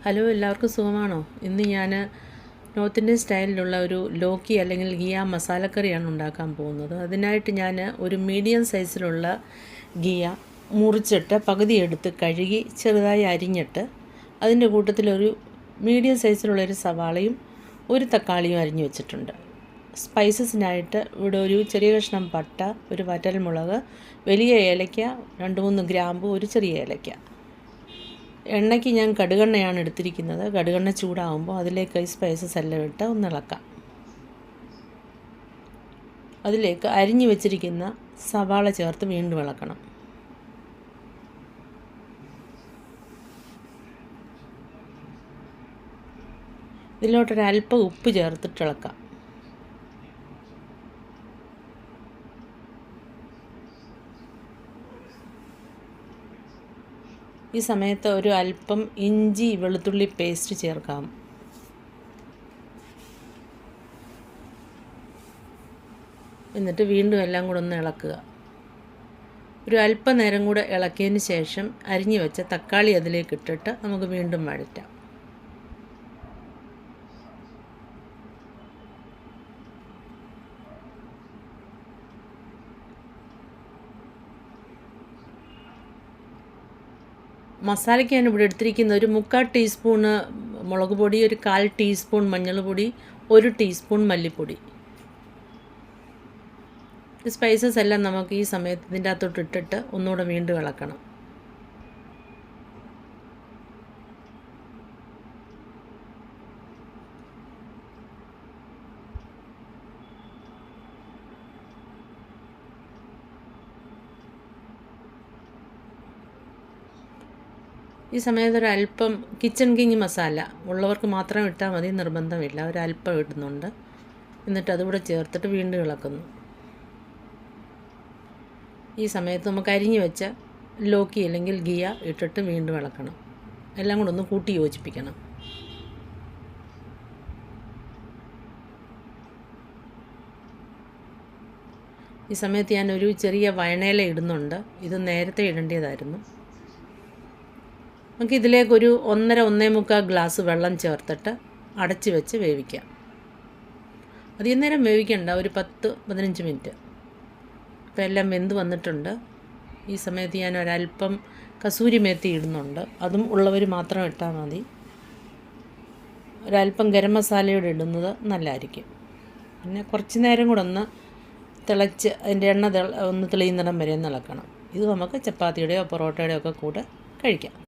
Hello, എല്ലാവർക്കും സുഖമാണോ? ഇന്ന് ഞാൻ നോർത്ത് ഇന്ത്യൻ സ്റ്റൈലിലുള്ള ഒരു ലോക്കി അല്ലെങ്കിൽ ഗിയ മസാലക്കറിയാണ് ഉണ്ടാക്കാൻ പോകുന്നത്. അതിനായിട്ട് ഞാൻ ഒരു മീഡിയം സൈസിലുള്ള ഗിയ മുറിച്ചിട്ട് പകുതി എടുത്ത് കഴുകി ചെറുതായി അരിഞ്ഞിട്ട് അതിൻ്റെ കൂട്ടത്തിലൊരു മീഡിയം സൈസിലുള്ളൊരു സവാളയും ഒരു തക്കാളിയും അരിഞ്ഞു വെച്ചിട്ടുണ്ട്. സ്പൈസസിനായിട്ട് ഇവിടെ ഒരു ചെറിയ കഷ്ണം പട്ട, ഒരു വറ്റൽമുളക്, വലിയ ഏലയ്ക്ക, 2-3 ഗ്രാമ്പു, ഒരു ചെറിയ ഏലയ്ക്ക. എണ്ണയ്ക്ക് ഞാൻ കടുകെണ്ണയാണ് എടുത്തിരിക്കുന്നത്. കടുകെണ്ണ ചൂടാകുമ്പോൾ അതിലേക്ക് ഈ സ്പൈസസ് എല്ലാം ഇട്ട് ഒന്ന് ഇളക്കാം. അതിലേക്ക് അരിഞ്ഞു വെച്ചിരിക്കുന്ന സവാള ചേർത്ത് വീണ്ടും ഇളക്കണം. ഇതിലോട്ടൊരല്പം ഉപ്പ് ചേർത്തിട്ട് ഇളക്കാം. ഈ സമയത്ത് ഒരു അല്പം ഇഞ്ചി വെളുത്തുള്ളി പേസ്റ്റ് ചേർക്കാം. എന്നിട്ട് വീണ്ടും എല്ലാം കൂടെ ഒന്ന് ഇളക്കുക. ഒരു അല്പനേരം കൂടെ ഇളക്കിയതിന് ശേഷം അരിഞ്ഞു വെച്ച തക്കാളി അതിലേക്ക് ഇട്ടിട്ട് നമുക്ക് വീണ്ടും വഴറ്റാം. മസാലയ്ക്ക് ഞാൻ ഇവിടെ എടുത്തിരിക്കുന്ന ഒരു 3/4 ടീസ്പൂണ് മുളക് പൊടി, ഒരു 1/4 ടീസ്പൂൺ മഞ്ഞൾപ്പൊടി, 1 ടീസ്പൂൺ മല്ലിപ്പൊടി. സ്പൈസസ് എല്ലാം നമുക്ക് ഈ സമയത്ത് ഇതിൻ്റെ അകത്തോട്ട് ഇട്ടിട്ട് ഒന്നുകൂടെ വീണ്ടും ഇളക്കണം. ഈ സമയത്ത് ഒരല്പം കിച്ചൺ കിങ് മസാല ഉള്ളവർക്ക് മാത്രം ഇട്ടാൽ മതി, നിർബന്ധമില്ല. ഒരല്പം ഇടുന്നുണ്ട്. എന്നിട്ട് അതുകൂടെ ചേർത്തിട്ട് വീണ്ടും ഇളക്കുന്നു. ഈ സമയത്ത് നമുക്ക് അരിഞ്ഞു വെച്ച ലോക്കി അല്ലെങ്കിൽ ഗിയ ഇട്ടിട്ട് വീണ്ടും ഇളക്കണം. എല്ലാം കൂടെ ഒന്ന് കൂട്ടി യോജിപ്പിക്കണം. ഈ സമയത്ത് ഞാനൊരു ചെറിയ വയണയില ഇടുന്നുണ്ട്. ഇത് നേരത്തെ ഇടേണ്ടതായിരുന്നു. നമുക്ക് ഇതിലേക്കൊരു 1-1.25 ഗ്ലാസ് വെള്ളം ചേർത്തിട്ട് അടച്ച് വെച്ച് വേവിക്കാം. അധികം നേരം വേവിക്കണ്ട, ഒരു 10-15 മിനിറ്റ്. ഇപ്പോൾ എല്ലാം വെന്ത് വന്നിട്ടുണ്ട്. ഈ സമയത്ത് ഞാൻ ഒരല്പം കസൂരി മേത്തി ഇടുന്നുണ്ട്. അതും ഉള്ളവർ മാത്രം ഇട്ടാൽ മതി. ഒരല്പം ഗരം മസാലയോടെ ഇടുന്നത് നല്ലതായിരിക്കും. പിന്നെ കുറച്ച് നേരം കൂടെ ഒന്ന് തിളച്ച് അതിൻ്റെ എണ്ണ ഒന്ന് തെളിയുന്നിടം വരെ ഒന്ന് ഇളക്കണം. ഇത് നമുക്ക് ചപ്പാത്തിയുടെയോ പൊറോട്ടയുടെയോ ഒക്കെ കൂടെ കഴിക്കാം.